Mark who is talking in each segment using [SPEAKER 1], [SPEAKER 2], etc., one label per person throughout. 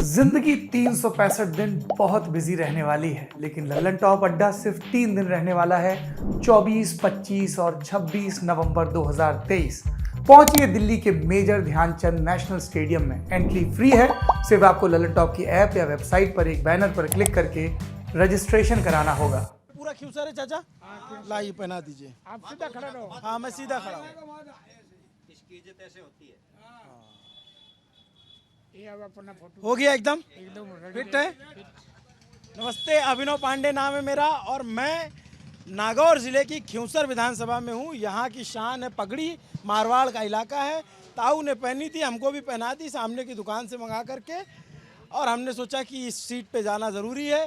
[SPEAKER 1] जिंदगी 365 दिन बहुत बिजी रहने वाली है, लेकिन लल्लन टॉप अड्डा सिर्फ 3 दिन रहने वाला है। 24, 25 और 26 नवंबर 2023 पहुंचिए दिल्ली के मेजर ध्यानचंद नेशनल स्टेडियम में। एंट्री फ्री है। सिर्फ आपको लल्लन टॉप की ऐप या वेबसाइट पर एक बैनर पर क्लिक करके रजिस्ट्रेशन कराना होगा।
[SPEAKER 2] पूरा ख्यूसर है चाचा, लाइए पहना दीजिए।
[SPEAKER 3] आप सीधा खड़ा रहो।
[SPEAKER 2] हाँ मैं सीधा खड़ा हूँ।
[SPEAKER 4] इसकी इज्जत ऐसे होती है।
[SPEAKER 3] ये अब अपना फोटो
[SPEAKER 2] हो गया एकदम
[SPEAKER 3] एकदम
[SPEAKER 2] फिट है। नमस्ते, अभिनव पांडे नाम है मेरा और मैं नागौर जिले की ख्यूसर विधानसभा में हूँ। यहाँ की शान है पगड़ी, मारवाड़ का इलाका है। ताऊ ने पहनी थी, हमको भी पहना दी सामने की दुकान से मंगा करके, और हमने सोचा कि इस सीट पे जाना ज़रूरी है।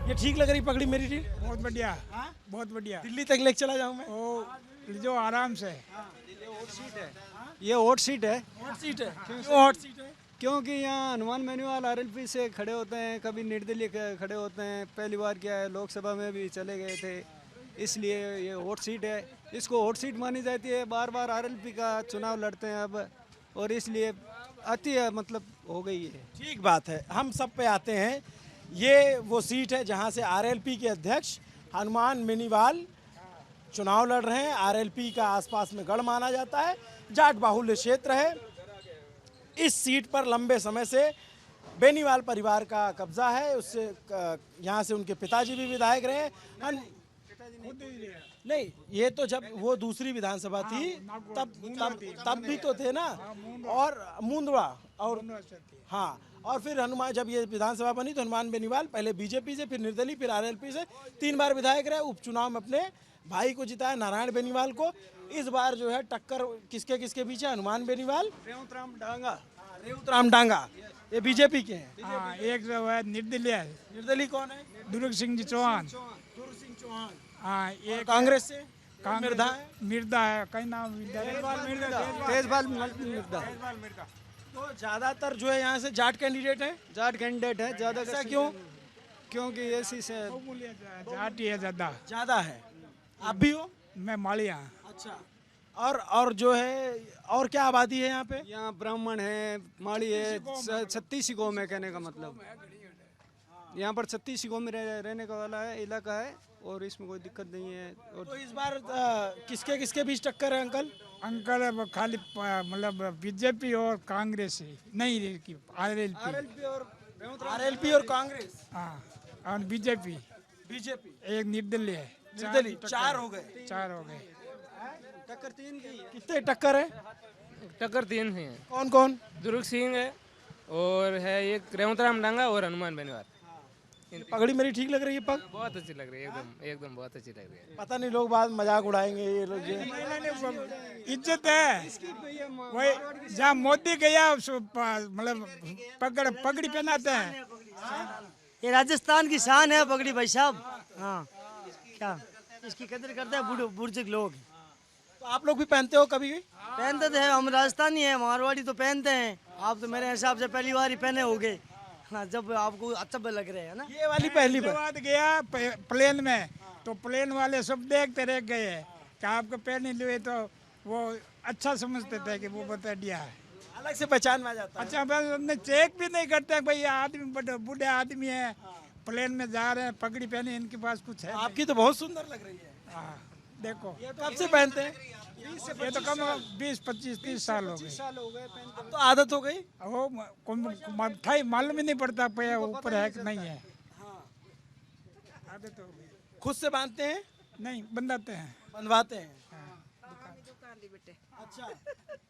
[SPEAKER 2] ये ठीक लग रही पगड़ी मेरी? ठीक,
[SPEAKER 3] बहुत बढ़िया, बहुत बढ़िया।
[SPEAKER 2] दिल्ली तक लेके चला जाऊँ मैं?
[SPEAKER 3] ओ जो आराम से।
[SPEAKER 5] ये हॉट सीट है।
[SPEAKER 2] हॉट सीट है। क्यों हॉट सीट है?
[SPEAKER 5] क्योंकि यहाँ हनुमान मैनुअल आरएलपी से खड़े होते हैं, कभी निर्दलीय खड़े होते हैं। पहली बार क्या है, लोकसभा में भी चले गए थे, इसलिए ये हॉट सीट है। इसको हॉट सीट मानी जाती है। बार बार आरएलपी का चुनाव लड़ते हैं अब, और इसलिए अति मतलब हो गई है।
[SPEAKER 2] ठीक बात है, हम सब पे आते हैं। ये वो सीट है जहाँ से आरएलपी के अध्यक्ष हनुमान बेनीवाल चुनाव लड़ रहे हैं। आरएलपी का आसपास में गढ़ माना जाता है, जाट बाहुल्य क्षेत्र है। इस सीट पर लंबे समय से बेनीवाल परिवार का कब्जा है। उससे यहाँ से उनके पिताजी भी विधायक रहे। नहीं, ये तो जब वो दूसरी विधानसभा थी तब भी तो थे ना। और मुंदवा और हाँ, और फिर हनुमान, जब ये विधानसभा बनी तो हनुमान बेनीवाल पहले बीजेपी से, फिर निर्दलीय, फिर आरएलपी से 3 बार विधायक रहे। उपचुनाव में अपने भाई को जिताया, नारायण बेनीवाल को। इस बार जो है टक्कर किसके किसके बीच है? हनुमान बेनीवाल,
[SPEAKER 5] रेवतराम डांगा।
[SPEAKER 2] रेवतराम डांगा, ये बीजेपी के हैं।
[SPEAKER 3] हाँ, एक जो है निर्दलीय है,
[SPEAKER 2] निर्दलीय कौन है?
[SPEAKER 3] दुर्ग सिंह जी चौहान।
[SPEAKER 2] दुर्ग सिंह चौहान।
[SPEAKER 3] हाँ,
[SPEAKER 2] और
[SPEAKER 3] एक
[SPEAKER 2] कांग्रेस से
[SPEAKER 3] मिर्दा है। मिर्दा है, कई नाम
[SPEAKER 5] तेजपाल मिर्दा।
[SPEAKER 2] तो ज्यादातर जो है यहाँ से जाट कैंडिडेट है।
[SPEAKER 5] जाट कैंडिडेट है ज़्यादा।
[SPEAKER 2] ऐसा क्यों?
[SPEAKER 5] क्योंकि ऐसी से
[SPEAKER 3] जाट है
[SPEAKER 2] ज्यादा है। आप भी हो?
[SPEAKER 3] मैं मालिया।
[SPEAKER 2] अच्छा, और जो है और क्या आबादी है यहाँ पे?
[SPEAKER 5] यहाँ ब्राह्मण है, माड़ी है, 36 गाँव में, कहने का मतलब यहाँ पर 36 गाँव में रहने का वाला है इलाका है, और इसमें कोई दिक्कत नहीं है। और
[SPEAKER 2] तो इस बार किसके किसके बीच टक्कर है अंकल?
[SPEAKER 3] अंकल खाली मतलब बीजेपी और कांग्रेस है, नहीं आरएलपी।
[SPEAKER 2] आरएलपी और कांग्रेस।
[SPEAKER 3] हाँ, और बीजेपी, एक निर्दलीय है।
[SPEAKER 2] निर्दलीय 4 हो गए।
[SPEAKER 3] 4 हो गए।
[SPEAKER 5] टक्कर 3 की।
[SPEAKER 2] कितने टक्कर है?
[SPEAKER 6] टक्कर 3 हैं।
[SPEAKER 2] कौन कौन?
[SPEAKER 6] दुर्ग सिंह है, और है एक रेवतराम डांगा और हनुमान बेनीवाल।
[SPEAKER 2] पगड़ी मेरी ठीक लग रही है? पग
[SPEAKER 6] बहुत अच्छी लग रही है, एकदम बहुत अच्छी लग रही है।
[SPEAKER 2] पता नहीं, लोग बाद मजाक उड़ाएंगे ये लोग।
[SPEAKER 3] इज्जत है। वही जहाँ मोदी गया मतलब पगड़ी पहनाते हैं।
[SPEAKER 7] ये राजस्थान की शान है पगड़ी भाई साहब। हाँ, क्या इसकी कदर करते हैं बुजुर्ग लोग।
[SPEAKER 2] तो आप लोग भी पहनते हो कभी?
[SPEAKER 7] पहनते थे, हम राजस्थानी हैं, मारवाड़ी तो पहनते हैं। आप तो मेरे हिसाब से पहली बार ही पहने होगे। हाँ, जब आपको अच्छा लग रहे हैं ना।
[SPEAKER 2] ये वाली पहली बार।
[SPEAKER 3] बाद गया प्लेन में, तो प्लेन वाले सब देखते रह गए कि आपको पहने लिए, तो वो अच्छा समझते थे कि वो बता दिया है।
[SPEAKER 2] अलग से पहचान में आ जाता है।
[SPEAKER 3] अच्छा, बस चेक भी नहीं करते भाई, आदमी बूढ़े आदमी है, प्लेन में जा रहे हैं, पगड़ी पहनी, इनके पास कुछ है।
[SPEAKER 2] आपकी तो बहुत सुंदर लग रही है।
[SPEAKER 3] हाँ, देखो
[SPEAKER 2] ये कब से पहनते हैं?
[SPEAKER 3] ये तो कम 20, 25, 30 साल हो गए।
[SPEAKER 2] अब तो आदत हो गई।
[SPEAKER 3] वो मालूम ही नहीं पड़ता पे ऊपर है कि नहीं है। आदत हो गई।
[SPEAKER 2] खुद से बांधते हैं?
[SPEAKER 3] नहीं, बंधाते हैं।
[SPEAKER 2] बंधवाते हैं। अच्छा,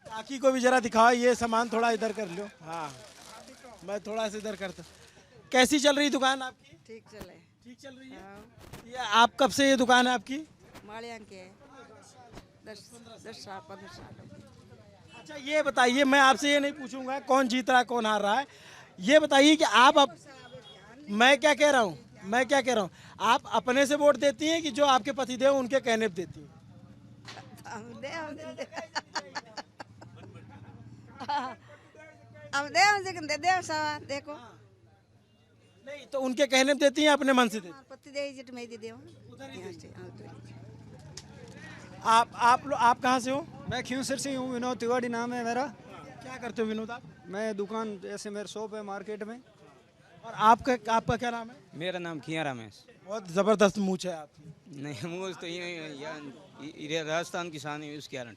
[SPEAKER 2] काकी को भी जरा दिखाओ, ये सामान थोड़ा इधर कर लो। हाँ, मैं थोड़ा सा इधर करता। कैसी चल रही दुकान आपकी?
[SPEAKER 8] ठीक चले।
[SPEAKER 2] ठीक चल रही है। ये आप कब से ये दुकान है आपकी?
[SPEAKER 8] मालियां के 10 साल 15 साल हो गए।
[SPEAKER 2] अच्छा, ये बताइए, मैं आपसे ये नहीं पूछूंगा कौन जीत रहा है कौन हार रहा है। ये बताइए कि आप मैं क्या कह रहा हूँ, आप अपने से वोट देती हैं कि जो आपके पतिदेव उनके कहने पे देती हैं?
[SPEAKER 8] देखो
[SPEAKER 2] नहीं तो उनके कहने पे देती हैं, अपने मन से देती हैं?
[SPEAKER 8] पति दे में दे दे।
[SPEAKER 2] आप कहाँ से हो?
[SPEAKER 5] मैं खियूसर से हूँ, विनोद तिवारी नाम है मेरा।
[SPEAKER 2] क्या करते हो विनोद आप?
[SPEAKER 5] मैं दुकान, ऐसे मेरा शॉप है मार्केट में।
[SPEAKER 2] और आपका क्या नाम है?
[SPEAKER 6] मेरा नाम खिया रमेश।
[SPEAKER 2] बहुत जबरदस्त मूछ है आपकी।
[SPEAKER 6] नहीं मूझ तो ये राजस्थान किसान है, उसके कारण।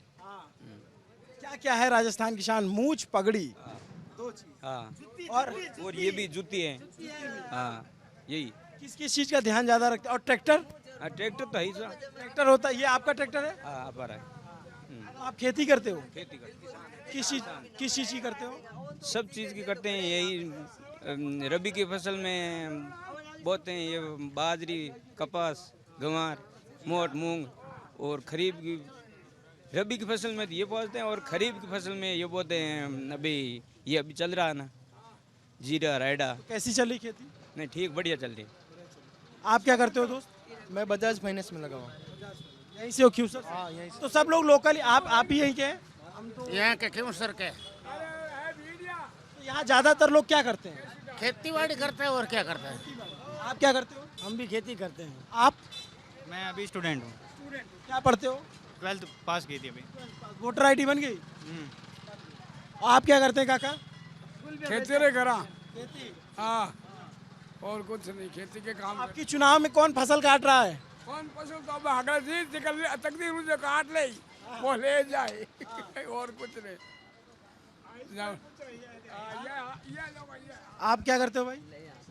[SPEAKER 2] क्या क्या है राजस्थान की शान? मूछ, पगड़ी, दो चीज।
[SPEAKER 6] हाँ,
[SPEAKER 2] और
[SPEAKER 6] ये भी जूती है। हाँ, यही।
[SPEAKER 2] किस किस चीज का ध्यान ज्यादा रखते हैं? और ट्रैक्टर?
[SPEAKER 6] ट्रैक्टर तो है ही सर।
[SPEAKER 2] ट्रैक्टर होता है, ये आपका ट्रैक्टर है?
[SPEAKER 6] हाँ, आप आ रहा है।
[SPEAKER 2] आप खेती करते हो?
[SPEAKER 6] खेती करते
[SPEAKER 2] किस चीज की करते हो?
[SPEAKER 6] सब चीज़ की करते हैं, यही रबी की फसल में बोते हैं, ये बाजरी, कपास, गंवार, मोट, मूंग। और खरीफ की, रबी की फसल में तो ये बोते हैं, और खरीफ की फसल में ये बोते हैं। अभी चल रहा है ना, जीरा, रायडा।
[SPEAKER 2] कैसी चल रही खेती?
[SPEAKER 6] नहीं, ठीक, बढ़िया चल रही।
[SPEAKER 2] आप क्या करते हो दोस्त?
[SPEAKER 9] मैं बजाज फाइनेंस में लगा हुआ।
[SPEAKER 2] यहीं से हो क्यूसर?
[SPEAKER 9] हाँ, यहीं
[SPEAKER 2] तो सब लोग लोकल, आप ही यहीं के हैं?
[SPEAKER 9] से। यहाँ के क्यूसर के
[SPEAKER 2] तो यहाँ ज्यादातर लोग क्या करते हैं?
[SPEAKER 9] खेती बाड़ी करते हैं और क्या करते हैं।
[SPEAKER 2] आप क्या करते हो?
[SPEAKER 7] हम भी खेती करते हैं।
[SPEAKER 2] आप
[SPEAKER 4] मैं अभी स्टूडेंट हूँ,
[SPEAKER 2] क्या पढ़ते हो?
[SPEAKER 4] 12th पास की थी अभी।
[SPEAKER 2] वोटर आईडी बन गई? आप क्या करते हैं काका?
[SPEAKER 3] खेती रे करा।
[SPEAKER 2] खेती।
[SPEAKER 3] हाँ, और कुछ नहीं, खेती के काम।
[SPEAKER 2] आपकी चुनाव में कौन फसल काट रहा है?
[SPEAKER 3] कौन फसल तो अब हगड़ा जी तकदीर मुझे काट ले, वो ले जाए। और कुछ नहीं।
[SPEAKER 2] आप क्या करते हो भाई?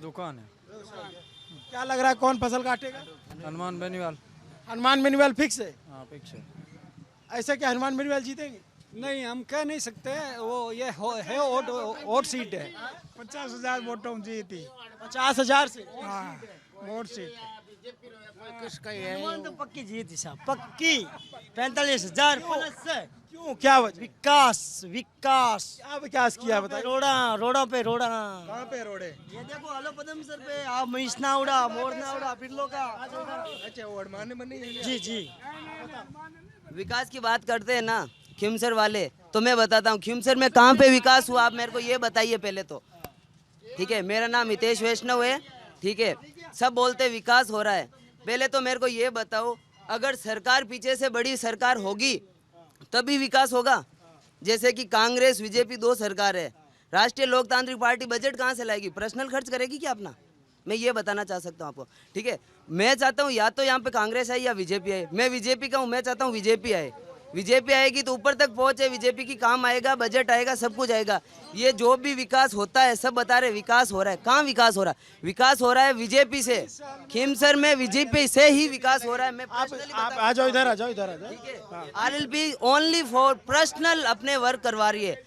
[SPEAKER 5] दुकान है।
[SPEAKER 2] क्या लग रहा है कौन फसल काटेगा?
[SPEAKER 5] हनुमान बेनीवाल।
[SPEAKER 2] हनुमान बेनीवाल फिक्स है?
[SPEAKER 5] हाँ, फिक्स है।
[SPEAKER 2] ऐसा क्या हनुमान बेनीवाल जीतेंगे?
[SPEAKER 5] नहीं, हम कह नहीं सकते, वो ये है वोट सीट है।
[SPEAKER 3] 50,000 वोटों जीती।
[SPEAKER 2] 50,000 से?
[SPEAKER 3] हाँ, वोट सीट।
[SPEAKER 9] किसका
[SPEAKER 7] हनुमान तो पक्की जीत साहब, पक्की 45,000 प्लस है।
[SPEAKER 2] क्यों, क्या वजह?
[SPEAKER 7] विकास विकास।
[SPEAKER 2] क्या विकास किया बताइए।
[SPEAKER 7] रोड़ा पे रोड़ा।
[SPEAKER 2] कहाँ पे रोडे?
[SPEAKER 7] ये देखो हेलो पदम सर पे, आप महिषना उड़ा, मोरना उड़ा, बिरलो का।
[SPEAKER 9] अच्छा, वो अडमाने बनी है।
[SPEAKER 7] जी जी।
[SPEAKER 10] विकास की बात करते हैं ना खिमसर वाले, तो मैं बताता हूँ खिमसर में कहाँ पे विकास हुआ, आप मेरे को ये बताइए पहले तो। ठीक है, मेरा नाम हितेश वैष्णव है। ठीक है, सब बोलते विकास हो रहा है, पहले तो मेरे को ये बताओ, अगर सरकार पीछे से बड़ी सरकार होगी तभी विकास होगा। जैसे कि कांग्रेस बीजेपी दो सरकार है, राष्ट्रीय लोकतांत्रिक पार्टी बजट कहाँ से लाएगी? पर्सनल खर्च करेगी क्या अपना? मैं ये बताना चाह सकता हूँ आपको। ठीक है, मैं चाहता हूँ या तो यहाँ पे कांग्रेस आए या बीजेपी आए। मैं बीजेपी का हूँ, मैं चाहता हूँ बीजेपी आए। बीजेपी आएगी तो ऊपर तक पहुँचे, बीजेपी की काम आएगा, बजट आएगा, सब कुछ आएगा। ये जो भी विकास होता है सब बता रहे विकास हो रहा है, कहाँ विकास हो रहा है? विकास हो रहा है बीजेपी से, खिमसर में बीजेपी से ही विकास हो रहा है। मैं
[SPEAKER 2] आप आ जाओ इधर, आ जाओ इधर, आ जाओ।
[SPEAKER 10] आरएलपी ओनली फॉर पर्सनल अपने वर्क करवा रही है।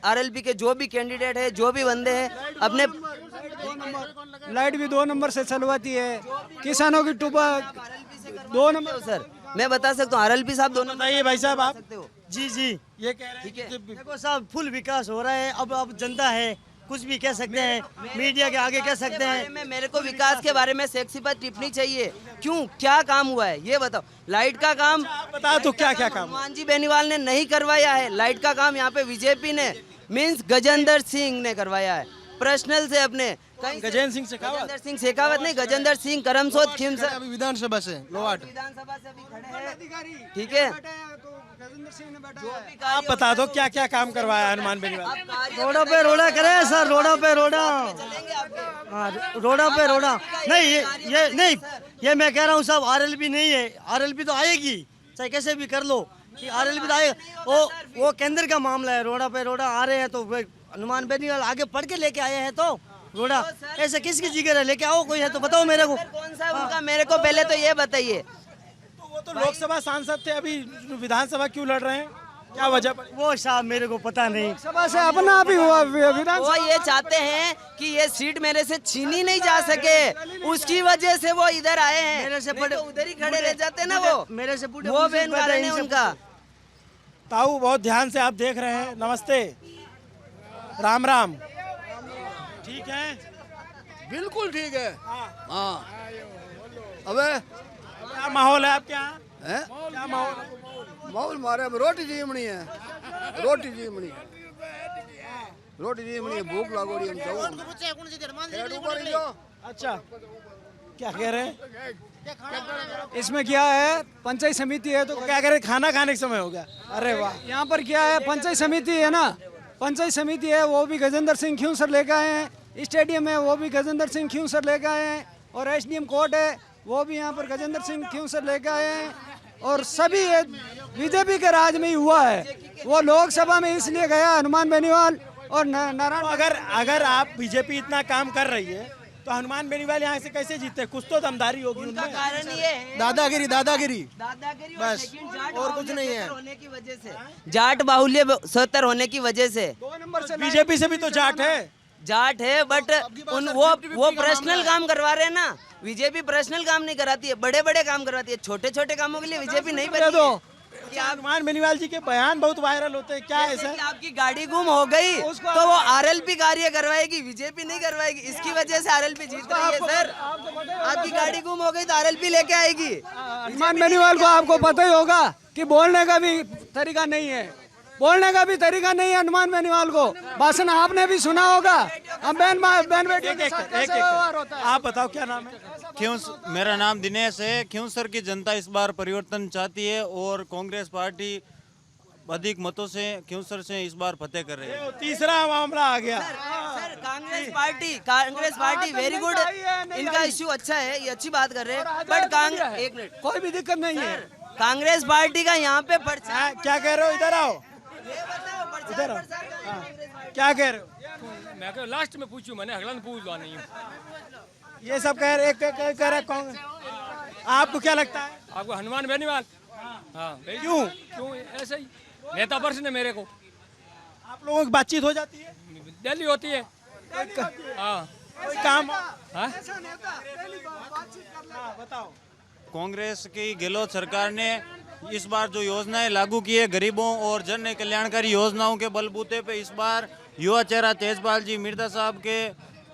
[SPEAKER 10] आरएलपी के जो भी कैंडिडेट है, जो भी बंदे हैं, अपने
[SPEAKER 5] लाइट भी 2 नंबर से चलवाती है, किसानों की टूबा 2 नंबर।
[SPEAKER 10] सर मैं बता सकता हूँ, आरएलपी साहब दोनों
[SPEAKER 2] बताइए भाई साहब आप।
[SPEAKER 10] सकते हो।
[SPEAKER 7] जी जी।
[SPEAKER 2] ये कह रहे हैं कि
[SPEAKER 7] देखो साहब, फुल विकास हो रहा है। अब जनता है, कुछ भी कह सकते हैं, मीडिया के आगे कह सकते हैं।
[SPEAKER 10] मेरे को विकास के बारे में सेक्सी पर टिप्पणी चाहिए। क्यों, क्या काम हुआ है ये बताओ। लाइट का काम
[SPEAKER 2] बताओ तो क्या क्या काम?
[SPEAKER 10] हनुमान जी बेनीवाल ने नहीं करवाया है। लाइट का काम यहाँ पे बीजेपी ने मीन्स गजेंद्र सिंह ने करवाया है, पर्सनल से अपने।
[SPEAKER 2] गजेंद्र सिंह शेखावत?
[SPEAKER 10] गजेंद्र सिंह शेखावत नहीं, गजेंद्र सिंह करमसोद खिमसर
[SPEAKER 9] अभी विधानसभा से लोहाट।
[SPEAKER 10] विधानसभा से अभी खड़े हैं। ठीक है,
[SPEAKER 2] आप बता दो क्या क्या काम करवाया हनुमान बेनीवाल?
[SPEAKER 7] रोडों पे रोड़ा करे सर, रोडों पे रोड़ा। हाँ, रोडा पे रोड़ा। नहीं, ये नहीं, ये मैं कह रहा हूँ साहब, आरएलपी नहीं है। आरएलपी तो आएगी, चाहे कैसे भी कर लो, कि आरएलपी तो आएगा। वो केंद्र का मामला है। रोडा पे रोड़ा आ रहे हैं तो हनुमान बेनीवाल आगे पढ़ के लेके आए हैं, तो रोड़ा ऐसे किसकी जिगर है? लेके आओ, कोई है तो बताओ मेरे को।
[SPEAKER 10] कौन सा उनका, मेरे को पहले तो ये बताइए।
[SPEAKER 2] तो वो तो लोकसभा सांसद थे, अभी विधानसभा क्यों लड़ रहे हैं? क्या वजह पर?
[SPEAKER 7] वो साहब मेरे को पता नहीं।
[SPEAKER 5] सभा से अपना भी हुआ विधान।
[SPEAKER 10] वो ये चाहते हैं कि ये सीट मेरे से छीनी नहीं जा सके, उसकी वजह से वो इधर आए हैं।
[SPEAKER 7] मेरे से
[SPEAKER 10] नहीं
[SPEAKER 7] बड़े
[SPEAKER 10] तो उधर ही खड़े रह जाते ना वो।
[SPEAKER 7] मेरे से बूढ़े
[SPEAKER 10] वो बहन कारण है उनका।
[SPEAKER 2] ताऊ बहुत ध्यान से आप देख रहे हैं। नमस्ते, राम राम। ठीक है,
[SPEAKER 9] बिल्कुल ठीक है। हाँ, अबे
[SPEAKER 2] क्या माहौल है आपके यहाँ?
[SPEAKER 9] हैं?
[SPEAKER 2] क्या माहौल है?
[SPEAKER 9] माहौल मारे अब रोटी जीमनी है, रोटी जीमनी है, रोटी जीमनी है, भूख लागोड़ी हम जाओ।
[SPEAKER 2] अच्छा, क्या कह रहे हैं?
[SPEAKER 5] इसमें क्या है, पंचायत समिति है तो
[SPEAKER 2] क्या कह रहे हैं? खाना खाने का समय हो गया। अरे वाह,
[SPEAKER 5] यहाँ पर क्या है, पंचायत समिति है ना, पंचायत समिति है, वो भी गजेंद्र सिंह ख्यूंसर लेकर आए हैं। स्टेडियम है, वो भी गजेंद्र सिंह ख्यूंसर लेकर आए हैं। और एसडीएम कोर्ट है, वो भी यहाँ पर गजेंद्र सिंह ख्यूंसर लेकर आए हैं। और सभी बीजेपी के राज में ही हुआ है। वो लोकसभा में इसलिए गया हनुमान बेनीवाल और नारायण।
[SPEAKER 2] अगर आप बीजेपी इतना काम कर रही है तो हनुमान बेनीवाल यहाँ से कैसे जीतते? कुछ तो दमदारी होगी
[SPEAKER 10] उनका
[SPEAKER 2] उनमें।
[SPEAKER 10] कारण ये है
[SPEAKER 9] दादागिरी दादागिरी
[SPEAKER 10] बस,
[SPEAKER 9] और कुछ नहीं है।
[SPEAKER 10] होने की वजह से, जाट बाहुल्य सत्तर होने की वजह से।
[SPEAKER 5] 2 नंबर से
[SPEAKER 2] बीजेपी से भी तो जाट है।
[SPEAKER 10] जाट है, बट वो पर्सनल काम करवा रहे हैं ना। बीजेपी पर्सनल काम नहीं कराती है, बड़े बड़े काम करवाती है। छोटे छोटे कामों के लिए बीजेपी नहीं बनती है।
[SPEAKER 2] क्या हनुमान बेनीवाल जी के बयान बहुत वायरल होते हैं, क्या
[SPEAKER 10] जैसे
[SPEAKER 2] ऐसा?
[SPEAKER 10] कि आपकी गाड़ी गुम हो गई तो वो आरएलपी कार्य करवाएगी, बीजेपी नहीं करवाएगी। इसकी वजह से आरएलपी जीत रही है सर। आपकी गाड़ी गुम हो गई तो आरएलपी लेके आएगी।
[SPEAKER 5] हनुमान बेनीवाल को आपको पता ही होगा कि बोलने का भी तरीका नहीं है, बोलने का भी तरीका नहीं है हनुमान बेनीवाल को। भाषण आपने भी सुना होगा। हम बहन बेटियों के साथ कैसे व्यवहार होता है।
[SPEAKER 2] आप बताओ क्या नाम है?
[SPEAKER 11] मेरा नाम दिनेश है। ख्यूंसर की जनता इस बार परिवर्तन चाहती है और कांग्रेस पार्टी अधिक मतों से ख्यूंसर से इस बार फतेह कर रही है।
[SPEAKER 2] तीसरा मामला आ गया।
[SPEAKER 10] Sir Congress party very good, इनका इश्यू अच्छा है, ये अच्छी बात कर रहे हैं। बट कांग्रेस, एक मिनट,
[SPEAKER 5] कोई भी दिक्कत नहीं है।
[SPEAKER 10] कांग्रेस पार्टी का यहाँ पे पर्चा।
[SPEAKER 2] क्या कह रहे हो? इधर आओ, इधर आओ। क्या कह रहे हो?
[SPEAKER 12] मैं लास्ट में पूछूं, मैंने अगला पूछ लो नहीं।
[SPEAKER 2] ये सब कह रहे कौन? आपको क्या लगता है?
[SPEAKER 12] आपको हनुमान बेनीवाल? हाँ। क्यों ऐसे ही नेता पर्सन है मेरे को।
[SPEAKER 2] आप लोगों की बातचीत हो जाती है?
[SPEAKER 12] दिल्ली होती है। हाँ,
[SPEAKER 2] कोई काम?
[SPEAKER 11] बताओ। कांग्रेस की गहलोत सरकार ने इस बार जो योजनाएं लागू की है गरीबों और जन कल्याणकारी योजनाओं के बलबूते पे इस बार युवा चेहरा तेजपाल जी मिर्जा साहब के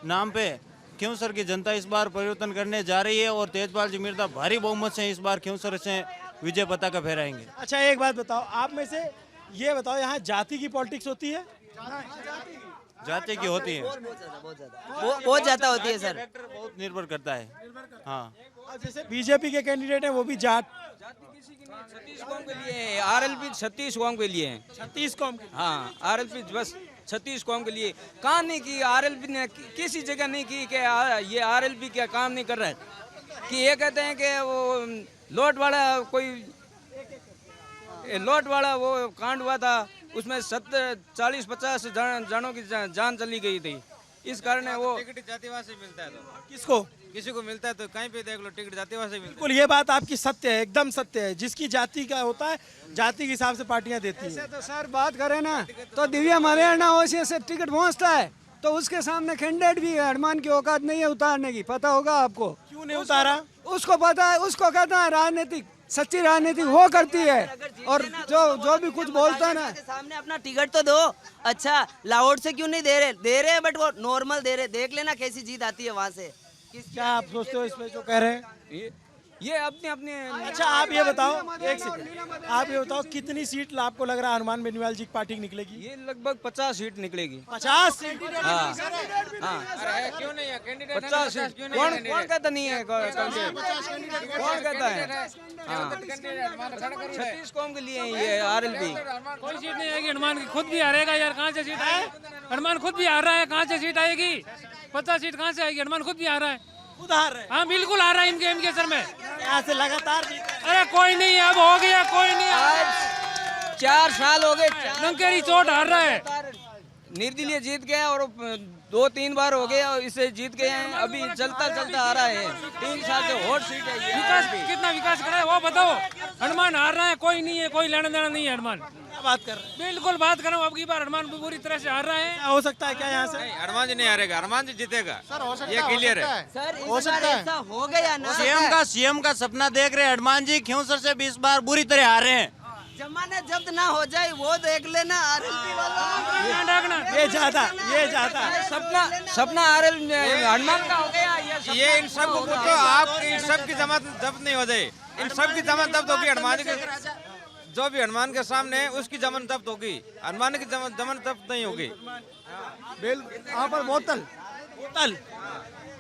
[SPEAKER 11] नाम पे ख्यूंसर की जनता इस बार परिवर्तन करने जा रही है और तेजपाल जी मिर्जा भारी बहुमत से इस बार ख्यूंसर से विजय पताका फहराएंगे।
[SPEAKER 2] अच्छा, एक बात बताओ, आप में से ये बताओ, यहाँ जाति की पॉलिटिक्स होती है?
[SPEAKER 11] जाति की होती है,
[SPEAKER 10] बहुत ज्यादा होती है सर।
[SPEAKER 11] बहुत निर्भर करता है। हाँ,
[SPEAKER 2] जैसे बीजेपी के कैंडिडेट हैं वो भी जाट।
[SPEAKER 6] 36 कौम के लिए आरएलपी 36 कौम के लिए
[SPEAKER 2] 36 कौम के।
[SPEAKER 6] हाँ, आरएलपी बस 36 कौम के लिए कहाँ नहीं की। आरएलपी ने किसी जगह नहीं की कि ये आरएलपी क्या काम नहीं कर रहा है। कि ये कहते हैं कि वो लोट वाला वो कांड हुआ था, उसमें 40-50 जानों की जान चली गई थी। इस कारण है वो
[SPEAKER 4] टिकट जातिवाद से मिलता है। तो
[SPEAKER 2] किसको?
[SPEAKER 4] किसी को मिलता है तो कहीं पे देख लो, टिकट जातिवाद से मिलता है।
[SPEAKER 2] बिल्कुल, ये बात आपकी सत्य है, एकदम सत्य है। जिसकी जाति का होता है, जाति के हिसाब से पार्टियां देती हैं।
[SPEAKER 5] तो सर बात करें ना तो दिव्या हरियाणा ओसी से टिकट पहुंचता है तो उसके सामने कैंडिडेट भी है। हनुमान की औकात नहीं है उतारने की, पता होगा आपको।
[SPEAKER 2] क्यों नहीं उतारा?
[SPEAKER 5] उसको पता है, उसको कहता है राजनीतिक, सच्ची राजनीति वो करती है। और जो भी कुछ बोलता है ना,
[SPEAKER 10] सामने अपना टिकट तो दो। अच्छा, लाहौर से क्यों नहीं दे रहे बट वो नॉर्मल दे रहे। देख लेना कैसी जीत आती है वहाँ से।
[SPEAKER 2] क्या आप सोचते हो इसमें जो कह रहे हैं?
[SPEAKER 6] ये अपने
[SPEAKER 2] अच्छा, आप ये बताओ, एक सेकंड, आप ये बताओ कितनी सीट आपको लग रहा है हनुमान बेनीवाल जी की पार्टी की निकलेगी?
[SPEAKER 6] ये लगभग 50 सीट निकलेगी।
[SPEAKER 2] 50 सीट?
[SPEAKER 6] हाँ,
[SPEAKER 4] क्यों नहीं है कैंडिडेट?
[SPEAKER 6] 50 सीट। कौन कहता नहीं है? कौन कहता है? 36 कौम के लिए ये आरएलपी।
[SPEAKER 12] कोई सीट नहीं आएगी। हनुमान की खुद भी हारेगा यार, कहाँ से सीट आए? हनुमान खुद भी हार रहा है, कहाँ से सीट आएगी? 50 सीट कहाँ से आएगी? हनुमान खुद भी हार रहा है।
[SPEAKER 2] खुद हार रहे हैं?
[SPEAKER 12] हाँ बिल्कुल हार रहा है इनके सर में।
[SPEAKER 2] यहाँ से लगातार जीत।
[SPEAKER 12] अरे कोई नहीं, अब हो गया, कोई नहीं।
[SPEAKER 6] आज 4 साल हो गए,
[SPEAKER 12] नंकेरी चोट हार रहा है।
[SPEAKER 6] निर्दलीय जीत गया और 2-3 बार हो गए और इसे जीत गए हैं। अभी चलता आ रहा है। 3 साल से हॉट सीट है ये।
[SPEAKER 12] विकास कितना विकास करा है वो बताओ। हनुमान हार रहा है, कोई नहीं है, कोई लेना देना नहीं है। हनुमान
[SPEAKER 2] बात कर रहे हैं?
[SPEAKER 12] बिल्कुल बात कर रहा हूँ। अब की बार हनुमान पूरी तरह से हार रहा है।
[SPEAKER 2] हो सकता है क्या यहाँ से?
[SPEAKER 4] हनुमान जी नहीं हारेगा, हनुमान जी जीतेगा।
[SPEAKER 9] सर हो सकता
[SPEAKER 4] ये क्लियर है।
[SPEAKER 10] सर हो सकता है, ऐसा हो गया ना।
[SPEAKER 11] सीएम का सपना देख रहे हनुमान जी ख्यूंसर से 20 बार बुरी तरह हारे हैं।
[SPEAKER 10] जमानत जब्त ना हो जाए वो देख लेना। आरएलपी वाला
[SPEAKER 2] ये ज्यादा
[SPEAKER 6] सपना आरएल हनुमान का हो गया।
[SPEAKER 4] ये इन सब को पूछो, आप इन सब की जमानत जब्त नहीं हो जाए। इन सब की जमानत जब्त होगी। हनुमान के जो भी हनुमान के सामने है उसकी जमानत जब्त होगी। हनुमान की जमानत जब्त नहीं होगी।
[SPEAKER 9] यहाँ पर बोतल
[SPEAKER 2] बोतल,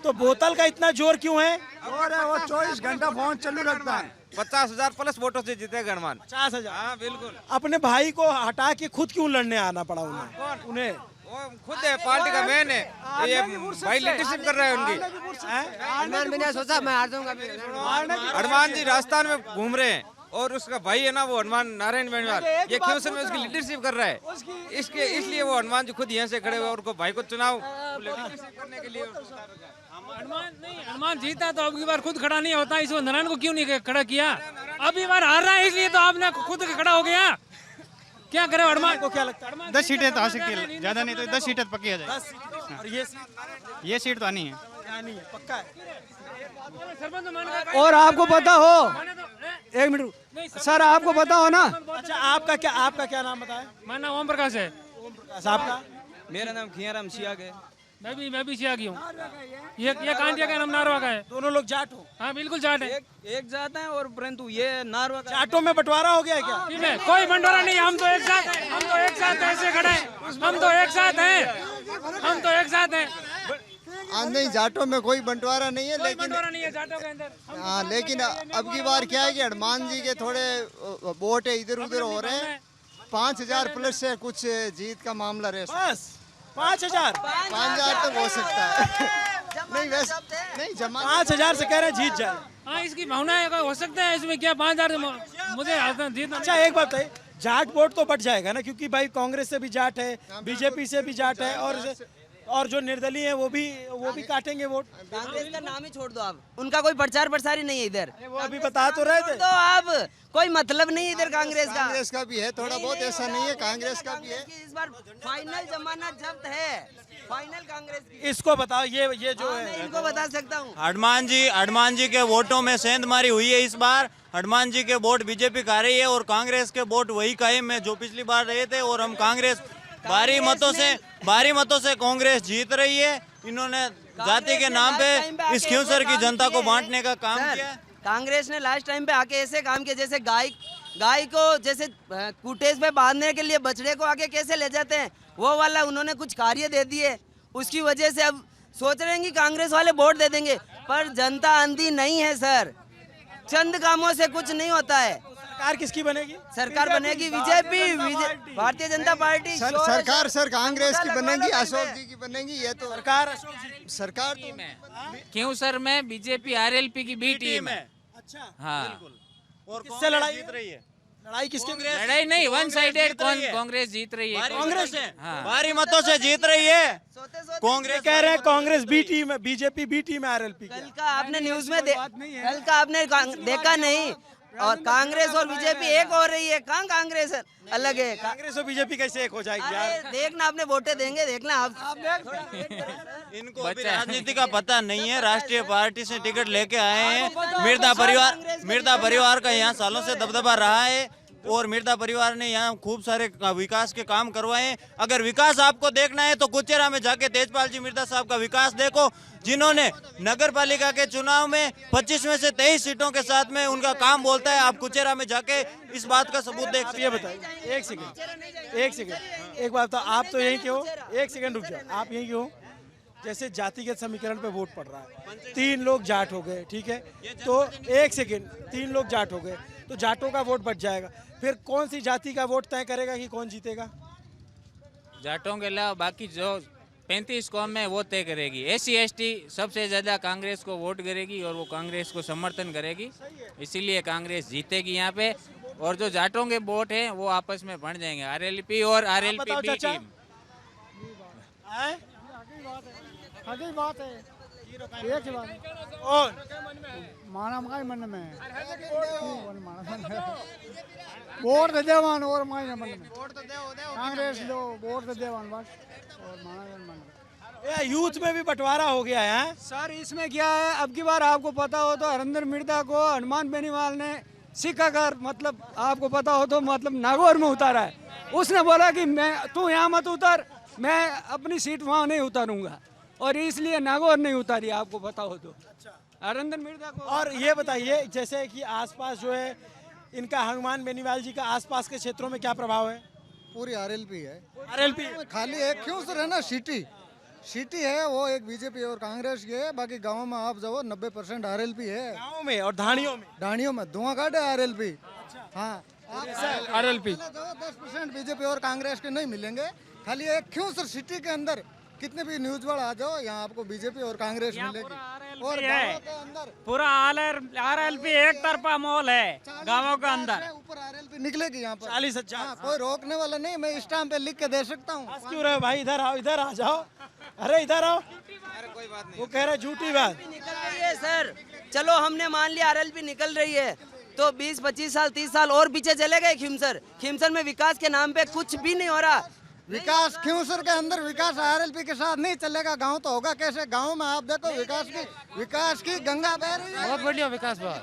[SPEAKER 2] तो बोतल का इतना जोर क्यों है?
[SPEAKER 9] और है वो 24 घंटा फोन चालू रखता है।
[SPEAKER 4] 50,000 प्लस वोटों से जीतेगा हनुमान।
[SPEAKER 2] 50,000।
[SPEAKER 4] हाँ बिल्कुल।
[SPEAKER 2] अपने भाई को हटा के खुद क्यों लड़ने आना पड़ा उन्हें?
[SPEAKER 4] वो खुद है, पार्टी का मैन है, ये भाई लीडरशिप कर रहा है उनकी।
[SPEAKER 10] हनुमान मैंने सोचा मैं हार जाऊंगा।
[SPEAKER 4] हनुमान जी राजस्थान में घूम रहे हैं और उसका भाई है ना वो हनुमान नारायण बेनीवाल, ये क्यों में उसकी लीडरशिप कर रहा है, इसलिए वो हनुमान जी खुद यहाँ से खड़े हुए और उनको भाई को चुनाव लीडरशिप करने के लिए।
[SPEAKER 12] हनुमान जीता तो अब की बार खुद खड़ा नहीं होता, इस नारायण को क्यों नहीं खड़ा किया? अब की बार हार रहा है इसलिए तो आपने खुद खड़ा हो गया। क्या करे हनुमान को? क्या लगता है?
[SPEAKER 13] 10 सीटें तो आ सकती है, ज्यादा नहीं तो 10 सीटें पक्की आ जाए।
[SPEAKER 2] 10 सीटें। और
[SPEAKER 13] ये सीट तो आनी है,
[SPEAKER 2] पक्का है।
[SPEAKER 5] और आपको पता हो, एक मिनट सर, आपको पता हो ना।
[SPEAKER 2] अच्छा, आपका क्या नाम बताएं?
[SPEAKER 12] मेरा नाम ओम प्रकाश है।
[SPEAKER 2] ओम प्रकाश। आपका?
[SPEAKER 6] मेरा नाम खियाराम सियाग है।
[SPEAKER 12] मैं भी सियागी हूँ। ये कांटिया का नाम नारवा का है।
[SPEAKER 2] दोनों लोग जाट हो?
[SPEAKER 12] हाँ बिल्कुल जाट है।
[SPEAKER 6] एक जात है और परंतु ये नारवा का।
[SPEAKER 2] जाटों में बंटवारा हो गया क्या?
[SPEAKER 12] कोई बंटवारा नहीं, हम तो एक साथ हैं, हम तो एक साथ ऐसे खड़े हैं, हम तो एक साथ हैं।
[SPEAKER 9] नहीं, जाटों में कोई बंटवारा नहीं है, लेकिन
[SPEAKER 12] नहीं है जाटों के अंदर।
[SPEAKER 9] हाँ, लेकिन अब की बार क्या है कि हनुमान जी के थोड़े वोट इधर उधर हो रहे हैं। 5,000 प्लस से कुछ जीत का मामला रह सकता है।
[SPEAKER 2] बस 5,000?
[SPEAKER 9] 5,000 तो हो सकता है। नहीं वैसे नहीं, जमा
[SPEAKER 2] 5,000 से कह रहे हैं जीत जाए।
[SPEAKER 12] हाँ, इसकी भावना है, हो सकता है इसमें क्या 5,000 मुझे जीतना।
[SPEAKER 2] अच्छा, एक बात है, जाट वोट तो बढ़ जाएगा ना, क्योंकि भाई कांग्रेस से भी जाट है, बीजेपी से भी जाट है, और जो निर्दलीय है वो भी काटेंगे वोट।
[SPEAKER 10] कांग्रेस का नाम ही छोड़ दो आप, उनका कोई प्रचार प्रसार ही नहीं है इधर।
[SPEAKER 2] वो अभी बता तो रहे थे।
[SPEAKER 10] तो आप कोई मतलब नहीं इधर कांग्रेस
[SPEAKER 9] का भी है थोड़ा बहुत, ऐसा नहीं है, कांग्रेस का भी है।
[SPEAKER 10] इस बार फाइनल जमानत जब्त है, फाइनल कांग्रेस की।
[SPEAKER 2] इसको बताओ, ये जो है,
[SPEAKER 10] मैं इनको बता सकता हूँ।
[SPEAKER 11] हनुमान जी के वोटों में सेंधमारी हुई है इस बार। हनुमान जी के वोट बीजेपी खा रही है और कांग्रेस के वोट वही कायम है जो पिछली बार रहे थे, और हम कांग्रेस भारी मतों से कांग्रेस जीत रही है। इन्होंने जाति के नाम पे इस क्यूसर की जनता को बांटने का काम किया।
[SPEAKER 10] कांग्रेस ने लास्ट टाइम पे आके ऐसे काम किया, जैसे गाय को जैसे कुटेज पे बांधने के लिए बछड़े को आके कैसे ले जाते हैं, वो वाला उन्होंने कुछ कार्य दे दिए। उसकी वजह से अब सोच रहे हैं कि कांग्रेस वाले वोट दे देंगे, पर जनता अंधी नहीं है सर, चंद कामों से कुछ नहीं होता है।
[SPEAKER 2] सरकार किसकी बनेगी?
[SPEAKER 10] सरकार बनेगी बीजेपी, भारतीय जनता पार्टी।
[SPEAKER 9] सरकार सर कांग्रेस की बनेगी, अशोक जी की बनेगी। ये तो सरकार
[SPEAKER 14] क्यों सर, मैं बीजेपी आरएलपी की बी टीम है।
[SPEAKER 2] अच्छा,
[SPEAKER 14] हाँ।
[SPEAKER 2] और किससे लड़ाई जीत रही है? लड़ाई किसके?
[SPEAKER 14] लड़ाई नहीं, वन साइडेड कांग्रेस जीत रही है।
[SPEAKER 2] कांग्रेस है,
[SPEAKER 11] भारी मतों से जीत रही है कांग्रेस।
[SPEAKER 2] कह रहे हैं कांग्रेस बी टीम है, बीजेपी बी टीम है आरएलपी।
[SPEAKER 10] कल का आपने न्यूज में देखा नहीं, और कांग्रेस और बीजेपी एक हो रही है। कहाँ कांग्रेस अलग है?
[SPEAKER 2] कांग्रेस और बीजेपी कैसे एक हो जाएगी यार?
[SPEAKER 10] देखना, आपने वोटें देंगे, देखना आप।
[SPEAKER 11] इनको अभी राजनीति का पता नहीं है, राष्ट्रीय पार्टी से टिकट लेके आए हैं। मिर्दा परिवार का यहाँ सालों से दबदबा रहा है, और मिर्दा परिवार ने यहाँ खूब सारे विकास के काम करवाए हैं। अगर विकास आपको देखना है तो कुचेरा में जाके तेजपाल जी मिर्दा साहब का विकास देखो, जिन्होंने नगर पालिका के चुनाव में 25 में से 23 सीटों के साथ में उनका काम बोलता है। आप कुचेरा में जाके इस बात का सबूत देख सकते हैं।
[SPEAKER 2] ये बताइए, एक सेकंड, एक बात तो आप तो यहीं के हो, एक सेकंड रुक जाओ, आप यहीं के हो। जैसे जातिगत समीकरण पे वोट पड़ रहा है, 3 लोग जाट हो गए, ठीक है, तो एक सेकंड, 3 लोग जाट हो गए तो जाटों का वोट बच जाएगा। फिर कौन सी जाति का वोट तय करेगा कि कौन जीतेगा?
[SPEAKER 14] जाटों के अलावा बाकी जो 35 कौम है वो तय करेगी। SC/ST सबसे ज्यादा कांग्रेस को वोट करेगी और वो कांग्रेस को समर्थन करेगी, इसीलिए कांग्रेस जीतेगी यहाँ पे। और जो जाटों के वोट हैं वो आपस में बंट जाएंगे, आरएलपी और आरएलपी बी टीम।
[SPEAKER 3] आगे बात है, एक बात
[SPEAKER 2] और
[SPEAKER 3] माना माय मन में वोट दे देवान और माय मन में कांग्रेस लो वोट दे देवान बस, और माना मन में।
[SPEAKER 2] यूथ में भी बंटवारा हो गया है
[SPEAKER 5] सर। इसमें क्या है, अब की बार आपको पता हो तो हरिंदर मिर्दा को हनुमान बेनीवाल ने सिक्का कर, मतलब आपको पता हो तो, मतलब नागौर में उतारा है। उसने बोला कि तू यहाँ मत उतर, मैं अपनी सीट वहाँ नहीं उतारूंगा, और इसलिए नागौर नहीं उतारी, आपको पता हो तो। हरिंदर मिर्दा को।
[SPEAKER 2] और ये बताइए, जैसे कि आसपास जो है इनका, हनुमान बेनीवाल जी का आसपास के क्षेत्रों में क्या प्रभाव है?
[SPEAKER 9] पूरी आरएलपी है।
[SPEAKER 2] आरएलपी
[SPEAKER 9] खाली एक क्यों सर है ना,
[SPEAKER 15] सिटी है वो एक बीजेपी और कांग्रेस की है, बाकी गाँव में आप जाओ 90% आरएलपी है।
[SPEAKER 2] गाँव में और ढाणियों में
[SPEAKER 15] धुआं काट है आरएलपी। हाँ
[SPEAKER 12] आरएलपी
[SPEAKER 15] 10% बीजेपी और कांग्रेस के नहीं मिलेंगे। खाली एक क्यों सर सिटी के अंदर कितने भी न्यूज वाला आ जाओ, यहाँ आपको बीजेपी और कांग्रेस मिलेगी। और गाँव के अंदर
[SPEAKER 3] पूरा आरएलपी एक तरफा माहौल है गाँवों के अंदर।
[SPEAKER 15] ऊपर आरएलपी निकलेगी यहाँ पर
[SPEAKER 2] 40-50।
[SPEAKER 15] कोई रोकने वाला नहीं, मैं स्टाम्प पे लिख के दे सकता हूँ।
[SPEAKER 2] क्यों रहे भाई, इधर आओ, इधर आ जाओ। अरे इधर आओ।
[SPEAKER 4] कोई बात नहीं,
[SPEAKER 2] वो कह रहे झूठी बात
[SPEAKER 10] निकल रही है सर। चलो हमने मान लिया आरएलपी निकल रही है, तो 20-25 साल 30 साल और पीछे चले गए। खिमसर में विकास के नाम पे कुछ भी नहीं हो रहा।
[SPEAKER 15] विकास खिमसर के अंदर विकास आरएलपी के साथ नहीं चलेगा। गांव तो होगा कैसे? गांव में आप देखो विकास की गंगा बह रही है।
[SPEAKER 12] बहुत बढ़िया विकास हुआ।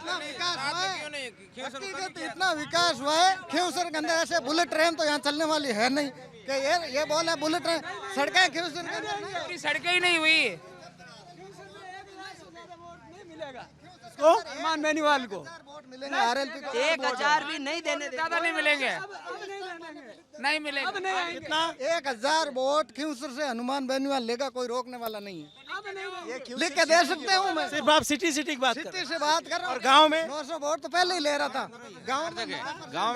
[SPEAKER 15] इतना विकास हुआ है खिमसर के अंदर। ऐसे बुलेट ट्रेन तो यहाँ चलने वाली है नहीं कि ये बोल है बुलेट ट्रेन। सड़कें खिमसर के अंदर
[SPEAKER 12] सड़कें ही नहीं हुई।
[SPEAKER 5] हनुमान बेनीवाल को
[SPEAKER 15] मिलेंगे आरएलपी को
[SPEAKER 10] 1000 भी नहीं देने
[SPEAKER 12] ज्यादा नहीं मिलेंगे, नहीं मिलेंगे।
[SPEAKER 2] कितना?
[SPEAKER 15] 1000 वोट खिमसर से हनुमान बेनीवाल लेगा, कोई रोकने वाला नहीं है। लिख के दे सकते हूँ मैं।
[SPEAKER 2] सिर्फ आप सिटी की बात कर।
[SPEAKER 15] सिटी से बात कर रहा हूँ।
[SPEAKER 2] और गांव में
[SPEAKER 15] 900 वोट तो पहले ही ले रहा था। गांव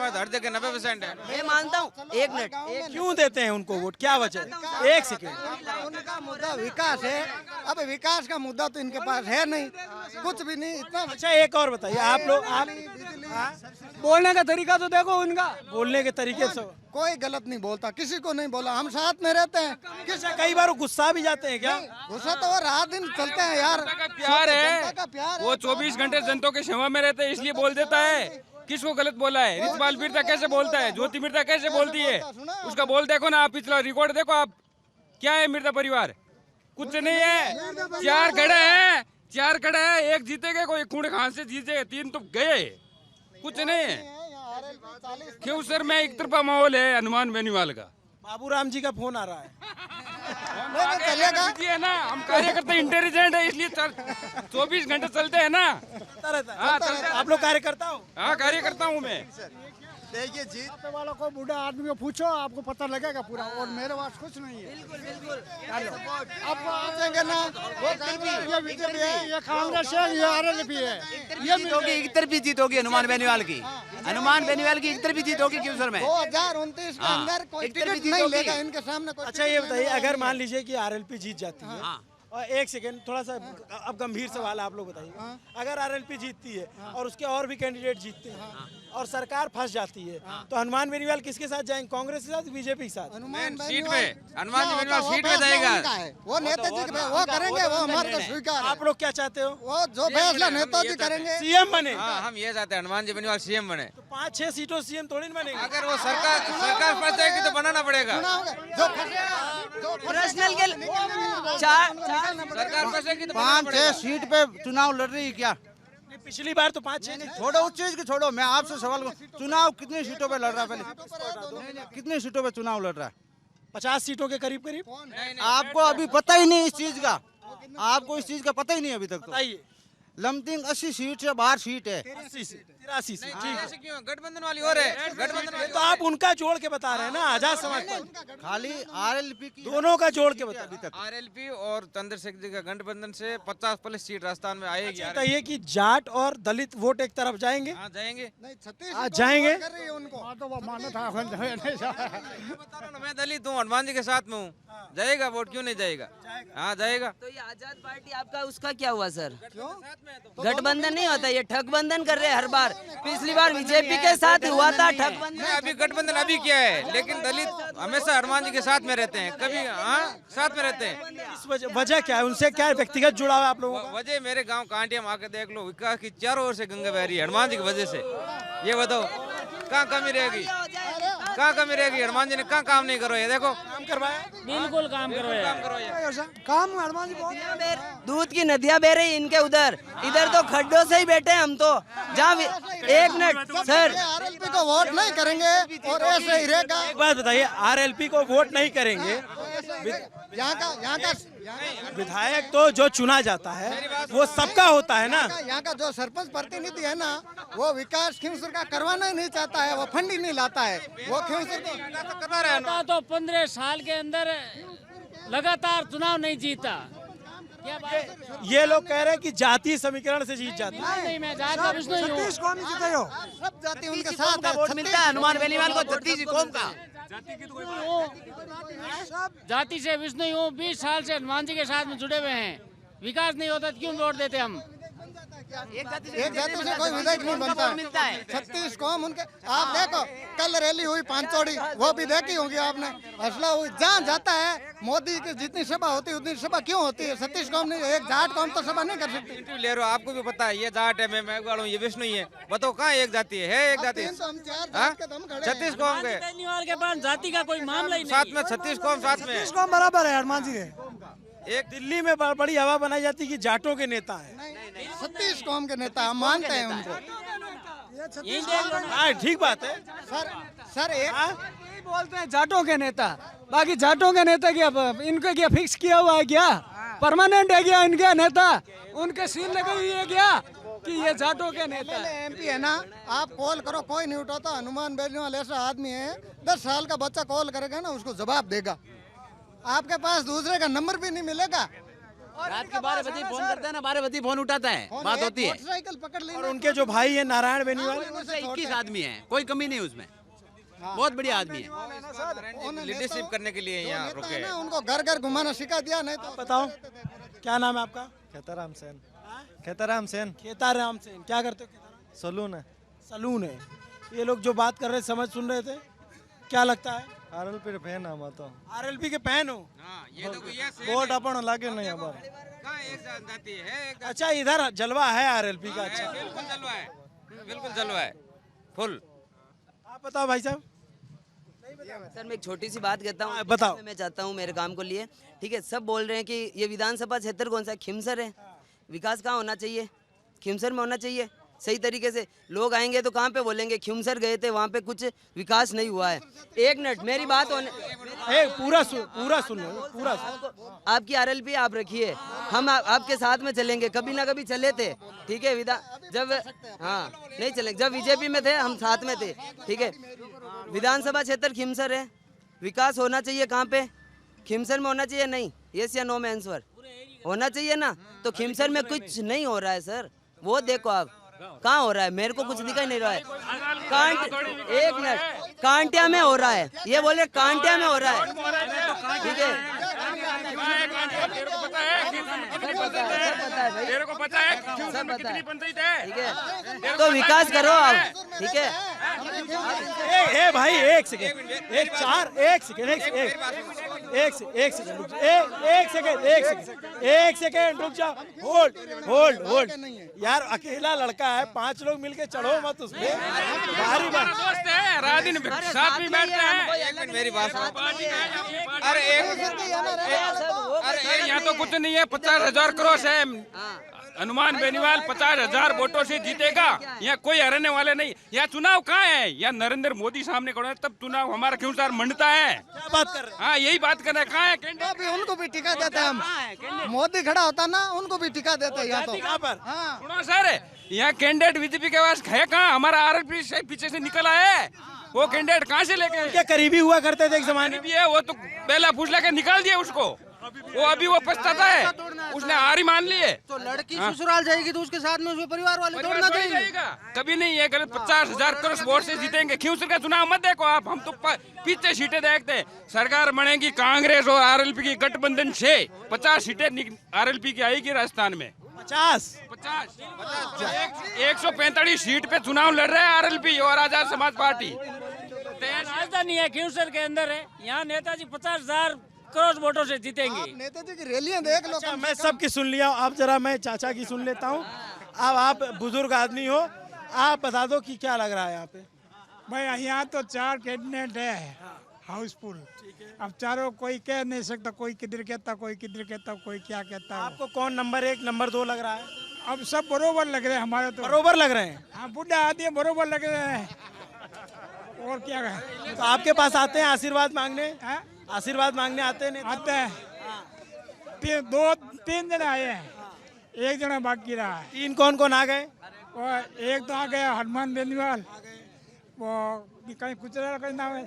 [SPEAKER 4] में तो हर जगह 90% है।
[SPEAKER 10] मैं मानता हूँ। एक मिनट,
[SPEAKER 2] क्यों देते हैं उनको वोट, क्या वजह है? एक सेकेंड।
[SPEAKER 15] उनका मुद्दा विकास है। अब विकास का मुद्दा तो इनके पास है नहीं, कुछ भी नहीं। इतना
[SPEAKER 2] अच्छा एक और बताइए, आप लोग
[SPEAKER 5] बोलने का तरीका तो देखो उनका।
[SPEAKER 2] बोलने के तरीके से
[SPEAKER 15] कोई गलत नहीं बोलता, किसी को नहीं बोला। हम साथ में रहते हैं।
[SPEAKER 2] कई बार गुस्सा भी जाते हैं क्या?
[SPEAKER 15] गुस्सा तो वो रात दिन चलते हैं यार।
[SPEAKER 12] प्यार है,
[SPEAKER 15] प्यार
[SPEAKER 12] वो 24 घंटे जनता के सेवा में रहते हैं, इसलिए बोल देता है। किसको गलत बोला है? रिचपाल मिर्जा कैसे बोलता है, ज्योति मिर्जा कैसे बोलती है, उसका बोल देखो ना आप, पिछला रिकॉर्ड देखो आप। क्या है मिर्जा परिवार? कुछ नहीं है। 4 खड़े हैं, एक जीतेगा, कोई खून खान से जीते, 3 तो गए। कुछ नहीं है। क्यों सर में एक तरफा माहौल है हनुमान बेनीवाल का।
[SPEAKER 2] बाबूराम जी का फोन आ रहा है।
[SPEAKER 12] है ना, हम कार्यकर्ता इंटेलिजेंट है, इसलिए 24 घंटे चलते हैं ना।
[SPEAKER 2] आप लोग कार्यकर्ता हो?
[SPEAKER 12] हाँ कार्यकर्ता हूँ मैं।
[SPEAKER 15] देखिए जीत
[SPEAKER 3] वालों को, बूढ़ा आदमी को पूछो, आपको पता लगेगा पूरा। और मेरे पास कुछ नहीं है।
[SPEAKER 15] अब आएंगे ना,
[SPEAKER 3] ये बीजेपी है, ये कांग्रेस है, ये आरएलपी है।
[SPEAKER 16] ये जीत होगी, एक तरफी जीत होगी हनुमान बेनीवाल की। हनुमान बेनीवाल की एक तरफी जीत होगी खिमसर में।
[SPEAKER 15] 2029 के अंदर कोई टिकट नहीं लेगा इनके सामने।
[SPEAKER 2] अच्छा ये बताइए, अगर मान लीजिए कि आरएलपी जीत जाती है, और एक सेकेंड थोड़ा सा अब गंभीर सवाल आप लोग बताइए, अगर आरएलपी जीतती है और उसके और भी कैंडिडेट जीतते हैं और सरकार फंस जाती है, तो हनुमान बेनीवाल किसके साथ जाएंगे? कांग्रेस के साथ, बीजेपी के साथ?
[SPEAKER 4] सीट पे हनुमान बेनीवाल सीट पे जाएगा।
[SPEAKER 15] वो नेताजी वो करेंगे, वो हमारे को स्वीकार।
[SPEAKER 2] आप लोग क्या चाहते हो?
[SPEAKER 15] वो जो फैसला नेताजी करेंगे।
[SPEAKER 2] सीएम बने?
[SPEAKER 4] हम ये चाहते हैं हनुमान जी बेनीवाल सीएम बने।
[SPEAKER 2] तो 5-6 सीटों सीएम थोड़ी बनेंगे।
[SPEAKER 4] अगर वो सरकार फंस जाएगी तो बनाना पड़ेगा।
[SPEAKER 10] पर्सनल के
[SPEAKER 4] सरकार फंसेगी तो
[SPEAKER 16] 5-6 सीट पे चुनाव लड़ रही है क्या?
[SPEAKER 2] पिछली बार तो 5-6।
[SPEAKER 16] छोड़ो उस चीज की, छोड़ो। मैं आपसे सवाल करूं, चुनाव कितनी सीटों पे लड़ रहा है? पहले कितनी सीटों पे चुनाव लड़ रहा है?
[SPEAKER 2] 50 सीटों के करीब।
[SPEAKER 16] आपको अभी पता ही नहीं इस चीज का। आपको इस चीज का पता ही नहीं अभी तक। तो
[SPEAKER 2] बताइए।
[SPEAKER 16] लमतिंग 80 सीट से बाहर सीट है।
[SPEAKER 2] 83 से।
[SPEAKER 4] ऐसे क्यों? गठबंधन वाली हो रहे, गठबंधन
[SPEAKER 2] तो आप उनका जोड़ के बता रहे हैं ना, आजाद समाज पार्टी।
[SPEAKER 16] खाली आरएलपी की
[SPEAKER 2] दोनों का जोड़ के बता
[SPEAKER 16] अभी तक।
[SPEAKER 4] आरएलपी और चंद्रशेखर जी का गठबंधन से 50+ सीट राजस्थान में आएगी।
[SPEAKER 2] बताइए कि जाट और दलित वोट एक तरफ जाएंगे?
[SPEAKER 4] हाँ जाएंगे।
[SPEAKER 2] जाएंगे।
[SPEAKER 4] मैं दलित हूँ, हनुमान जी के साथ में हूँ, जाएगा वोट, क्यों नहीं जाएगा? हाँ जाएगा।
[SPEAKER 10] तो ये आजाद पार्टी आपका उसका क्या हुआ सर? गठबंधन नहीं होता, ये ठगबंधन कर रहे हैं हर बार। पिछली बार बीजेपी के साथ हुआ था ठगबंधन।
[SPEAKER 4] अभी गठबंधन अभी क्या है, लेकिन दलित हमेशा हनुमान जी के साथ में रहते हैं, कभी साथ में रहते हैं।
[SPEAKER 2] इस वजह क्या है? उनसे क्या व्यक्तिगत जुड़ाव है आप लोगों का?
[SPEAKER 4] वजह मेरे गांव कांटिया में आकर देख लो, विकास की चारों ओर से गंगा बह रही है हनुमान जी की वजह से। ये बताओ कहाँ कमी रहेगी? कहाँ कमी रहेगी? हनुमान जी ने कहाँ काम नहीं करो? ये देखो
[SPEAKER 2] काम करवाया,
[SPEAKER 12] बिल्कुल काम करवाया।
[SPEAKER 15] काम हनुमान जी
[SPEAKER 10] दूध की नदियां बह रही इनके उधर, इधर तो खड्डों से ही बैठे हम तो। जहाँ एक मिनट सर,
[SPEAKER 15] आरएलपी को वोट नहीं करेंगे और ऐसे ही रहेगा।
[SPEAKER 2] एक बात बताइए, आरएलपी को वोट नहीं करेंगे,
[SPEAKER 15] यहाँ का
[SPEAKER 2] विधायक तो जो चुना जाता है वो सबका होता है ना।
[SPEAKER 15] यहाँ का जो सरपंच प्रतिनिधि है ना, वो विकास खिमसर का करवाना ही नहीं चाहता है, वो फंड ही नहीं लाता है। वो खिमसर को
[SPEAKER 12] तो 15 साल के अंदर
[SPEAKER 17] लगातार चुनाव नहीं जीता।
[SPEAKER 2] ये लोग कह रहे हैं कि जातीय समीकरण से जीत जाते हैं।
[SPEAKER 17] नहीं, मैं जात का विष्णु ही हूँ।
[SPEAKER 15] सब जाति उनके साथ है।
[SPEAKER 10] वोट मिलता है हनुमान बेनीवाल को, छत्तीस कौम का।
[SPEAKER 17] जाति से विष्णु ही हूँ। 20 साल से हनुमान जी के साथ में जुड़े हुए हैं। विकास नहीं होता तो क्यों वोट देते हम?
[SPEAKER 15] एक जाति से कोई विधायक नहीं बनता है। 36 कौम उनके। आप देखो कल रैली हुई पांचोड़ी, वो भी देखी होगी आपने। हौसला हुई, जहाँ जाता है मोदी की जितनी सभा होती है उतनी सभा क्यों होती है? 36 कौम नहीं, एक जाट कौम तो सभा नहीं कर सकती।
[SPEAKER 4] इंटरव्यू ले रहे हो, आपको भी पता है ये जाट है, मैं मेघवाल हूँ, ये विष्णु ही है। बताओ कहाँ एक जाति है एक जाति? 36 कौम के
[SPEAKER 17] बेनीवाल के पास जाति का कोई मामला ही नहीं।
[SPEAKER 4] साथ में 36 कौम साथ में
[SPEAKER 15] 36 कौम बराबर है हनुमान जी के।
[SPEAKER 2] एक दिल्ली में बड़ी हवा बनाई जाती है कि जाटों के नेता हैं।
[SPEAKER 15] 36 कौम के नेता हम मानते हैं उनको।
[SPEAKER 2] हाँ ठीक बात है
[SPEAKER 15] सर एक यही बोलते हैं जाटों के नेता। बाकी जाटों के नेता क्या इनको क्या फिक्स किया हुआ है क्या? परमानेंट है क्या इनका नेता? उनके सील लगी हुई है क्या कि ये जाटों के नेता? MP है ना, आप कॉल करो कोई नहीं उठाता। हनुमान बेनीवाल ऐसा आदमी है, 10 साल का बच्चा कॉल करेगा ना उसको जवाब देगा। आपके पास दूसरे का नंबर भी नहीं मिलेगा।
[SPEAKER 10] रात के 12 बजे फोन करता है ना, 12 बजे फोन उठाता है, बात होती है।
[SPEAKER 15] मोटरसाइकिल पकड़ ली।
[SPEAKER 2] और उनके जो भाई है नारायण बेनीवाल,
[SPEAKER 10] 21 आदमी है, कोई कमी नहीं उसमें, बहुत बढ़िया आदमी है।
[SPEAKER 4] लीडरशिप करने के लिए यहाँ रुके।
[SPEAKER 15] उनको घर घर घुमाना सिखा दिया। नहीं तो
[SPEAKER 2] बताओ क्या नाम है आपका?
[SPEAKER 18] खेताराम सेन। खेताराम सेन।
[SPEAKER 2] खेताराम सेन। क्या करते हो? खेताराम
[SPEAKER 18] सलून है।
[SPEAKER 2] सलून है। ये लोग जो बात कर रहे समझ सुन रहे थे, क्या लगता है?
[SPEAKER 18] आरएलपी के फैन हम तो।
[SPEAKER 2] आरएलपी के फैन हो?
[SPEAKER 4] ये तो
[SPEAKER 18] वोट अपन लागे नहीं अब।
[SPEAKER 2] अच्छा इधर जलवा है आरएलपी का। अच्छा
[SPEAKER 4] बिल्कुल जलवा है, बिल्कुल जलवा है फुल।
[SPEAKER 2] आप बताओ भाई साहब।
[SPEAKER 10] सर मैं एक छोटी सी बात कहता हूँ,
[SPEAKER 2] बताओ।
[SPEAKER 10] मैं चाहता हूँ मेरे काम को लिए, ठीक है। सब बोल रहे हैं कि ये विधानसभा क्षेत्र कौन सा है? खिमसर है। विकास कहाँ होना चाहिए? खिमसर में होना चाहिए। सही तरीके से लोग आएंगे तो कहाँ पे बोलेंगे खिमसर गए थे वहाँ पे कुछ विकास नहीं हुआ है। एक मिनट मेरी बात होने,
[SPEAKER 2] पूरा सुन लो, पूरा सुन।
[SPEAKER 10] आपकी आरएलपी आप रखिए, हम आपके साथ में चलेंगे, कभी ना कभी चले थे, ठीक है। जब हाँ नहीं चले, जब बीजेपी में थे हम साथ में थे, ठीक है। विधानसभा क्षेत्र खिमसर है, विकास होना चाहिए कहाँ पे? खिमसर में होना चाहिए नहीं? यस या नो में आंसर होना चाहिए ना। तो खिमसर में कुछ नहीं हो रहा है सर, वो देखो आप कहाँ हो रहा है, मेरे को कुछ दिखाई नहीं रहा है। एक मिनट, कांटिया में हो रहा है, ये बोले कांटिया में हो रहा है, ठीक है।
[SPEAKER 12] तेरे को पता है खिमसर में कितनी पंचायत है?
[SPEAKER 10] ठीक है, तो विकास करो आप, ठीक है।
[SPEAKER 2] ए भाई एक सेकेंड, एक सेकेंड रुक जाओ। होल्ड यार, अकेला लड़का है, 5 लोग मिलके चढ़ो मत उसमें। भारी बात
[SPEAKER 12] दोस्त है, रात दिन साथ में बैठते हैं।
[SPEAKER 4] मेरी बात
[SPEAKER 12] अरे यहाँ तो कुछ नहीं है, 50,000 क्रॉस है। हनुमान बेनीवाल 50,000 वोटों से जीतेगा, यहाँ कोई हराने वाले नहीं। यहाँ चुनाव कहाँ है? यहाँ नरेंद्र मोदी सामने खड़े हैं, तब चुनाव हमारा क्यों सर मंडता है?
[SPEAKER 2] क्या बात कर रहे हैं?
[SPEAKER 12] हाँ यही बात कर रहे हैं। कहाँ है कैंडिडेट?
[SPEAKER 15] अभी उनको भी टिका देते हैं हम। मोदी खड़ा होता ना, उनको भी टिका देते हैं यहाँ तो।
[SPEAKER 2] यहाँ पर
[SPEAKER 12] सुनो सर, यहाँ कैंडिडेट बीजेपी के पास है कहाँ? हमारा आरएलपी से पीछे से निकला है, वो कैंडिडेट कहाँ से लेके?
[SPEAKER 2] क्या करीबी हुआ करते थे एक जमाने
[SPEAKER 12] भी है, वो तो पहला पूछ लेके निकाल दिया उसको, वो अभी वो पछताता है, उसने हार ही मान ली है।
[SPEAKER 16] तो लड़की ससुराल जाएगी तो उसके साथ में उसके परिवार वाले तोड़ना चाहिए।
[SPEAKER 12] कभी नहीं है गलत। 50,000 क्रॉस वोट से जीतेंगे। खिमसर का चुनाव मत देखो आप, हम तो पीछे सीटें देखते। सरकार बनेगी कांग्रेस और आरएलपी की गठबंधन से, 50 सीटें आरएलपी की आएगी राजस्थान में।
[SPEAKER 2] 50
[SPEAKER 12] 145 सीट पे चुनाव लड़ रहे हैं आरएलपी और आजाद समाज पार्टी।
[SPEAKER 17] राजधानी है खिमसर के अंदर है, यहाँ नेताजी 50,000 करोड़ वोटों से जीतेंगे।
[SPEAKER 15] नेताजी की रैलियां देख लो।
[SPEAKER 2] अच्छा, मैं सबकी सुन लिया, अब जरा मैं चाचा की सुन लेता हूँ। अब आप बुजुर्ग आदमी हो, आप बता दो कि क्या लग रहा है यहाँ पे?
[SPEAKER 3] भाई यहाँ तो 4 कैंडिडेट है हाउसफुल। अब चारों कोई कह नहीं सकता, कोई किधर कहता, कोई किधर कहता, कोई क्या कहता।
[SPEAKER 2] आपको कौन नंबर 1 नंबर 2 लग रहा है?
[SPEAKER 3] अब सब बरोबर लग रहे हैं हमारे तो।
[SPEAKER 2] बरोबर लग रहे हैं?
[SPEAKER 3] हाँ, बुढ़ा आदमी बरोबर लग रहे हैं, और क्या कहें।
[SPEAKER 2] तो आपके पास आते हैं आशीर्वाद मांगने? आशीर्वाद मांगने आते हैं?
[SPEAKER 3] आते हैं, 3 जने आए हैं, 1 जना बाकी रहा है।
[SPEAKER 2] 3 कौन कौन आ गए?
[SPEAKER 3] वो एक तो आ गया हनुमान बेनीवाल, वो कहीं कुछ कहीं नाम है,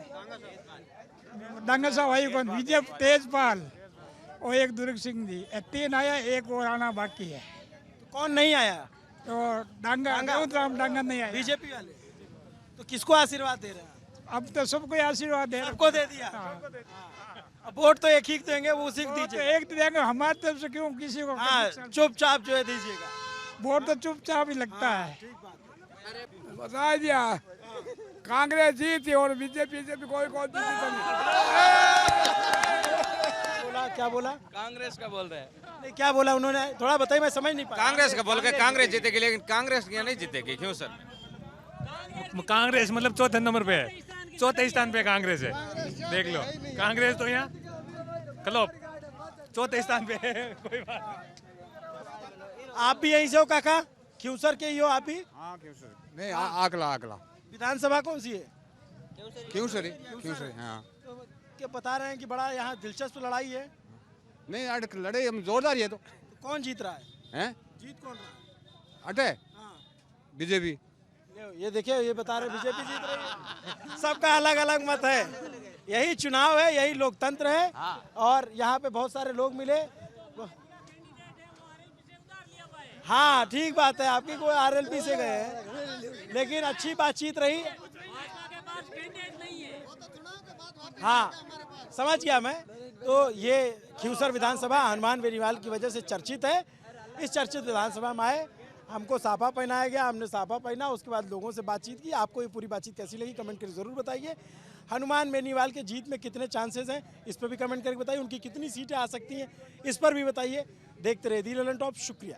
[SPEAKER 3] डांगा साहब भाई कौन, विजय तेजपाल, और एक दुर्ग सिंह जी, 3 आया, एक और आना बाकी है।
[SPEAKER 2] तो कौन नहीं आया?
[SPEAKER 3] तो डांगा डांगा नहीं आया।
[SPEAKER 2] बीजेपी वाले। तो किसको आशीर्वाद दे रहे हैं?
[SPEAKER 3] अब तो सबको आशीर्वाद दे,
[SPEAKER 2] सबको दे दिया। अब वोट तो एक ही देंगे, वो उसी को
[SPEAKER 3] तो
[SPEAKER 2] दीजिए।
[SPEAKER 3] एक देंगे, हमारे तरफ से क्यों किसी को?
[SPEAKER 2] हाँ, चुपचाप जो है दीजिएगा।
[SPEAKER 3] वोट तो चुपचाप ही लगता है।
[SPEAKER 19] बता दिया, कांग्रेस जीती और बीजेपी से भी कोई
[SPEAKER 2] बोला क्या बोला?
[SPEAKER 4] कांग्रेस का बोल रहे हैं।
[SPEAKER 2] नहीं, क्या बोला उन्होंने? थोड़ा बताइए, मैं समझ नहीं पाया।
[SPEAKER 4] कांग्रेस का बोल के कांग्रेस जीतेगी, लेकिन कांग्रेस यहाँ नहीं जीतेगी। क्यों सर?
[SPEAKER 20] कांग्रेस मतलब चौथे नंबर पे है, चौथे स्थान पे कांग्रेस है। देख लो, कांग्रेस तो यहाँ चलो चौथे स्थान पे है। कोई बात
[SPEAKER 2] आप भी यहीं से हो काका? क्यूसर के ही हो आप भी?
[SPEAKER 21] हाँ क्यूसर नहीं, आकला
[SPEAKER 2] विधानसभा कौन सी है?
[SPEAKER 21] क्यूसर हाँ।
[SPEAKER 2] तो क्या बता रहे हैं कि बड़ा यहाँ दिलचस्प लड़ाई है?
[SPEAKER 21] नहीं लड़ाई हम जोरदार है। तो
[SPEAKER 2] कौन जीत रहा है?
[SPEAKER 21] हैं?
[SPEAKER 2] जीत कौन रहा है?
[SPEAKER 21] अटे बीजेपी।
[SPEAKER 2] ये देखिए, ये बता रहे बीजेपी जीत रही है। सबका अलग अलग मत है। यही चुनाव है, यही लोकतंत्र है। और यहाँ पे बहुत सारे लोग मिले। हाँ ठीक बात है, आपकी कोई आरएलपी से गए हैं, लेकिन अच्छी बातचीत रही। हाँ समझ गया मैं। तो ये खिवसर विधानसभा हनुमान बेनीवाल की वजह से चर्चित है। इस चर्चित विधानसभा में आए, हमको साफा पहनाया गया, हमने साफा पहना, उसके बाद लोगों से बातचीत की। आपको ये पूरी बातचीत कैसी लगी कमेंट करके ज़रूर बताइए। हनुमान बेनीवाल के जीत में कितने चांसेस हैं, इस पर भी कमेंट करके बताइए। उनकी कितनी सीटें आ सकती हैं, इस पर भी बताइए। देखते रहिए दी ललन टॉप। शुक्रिया।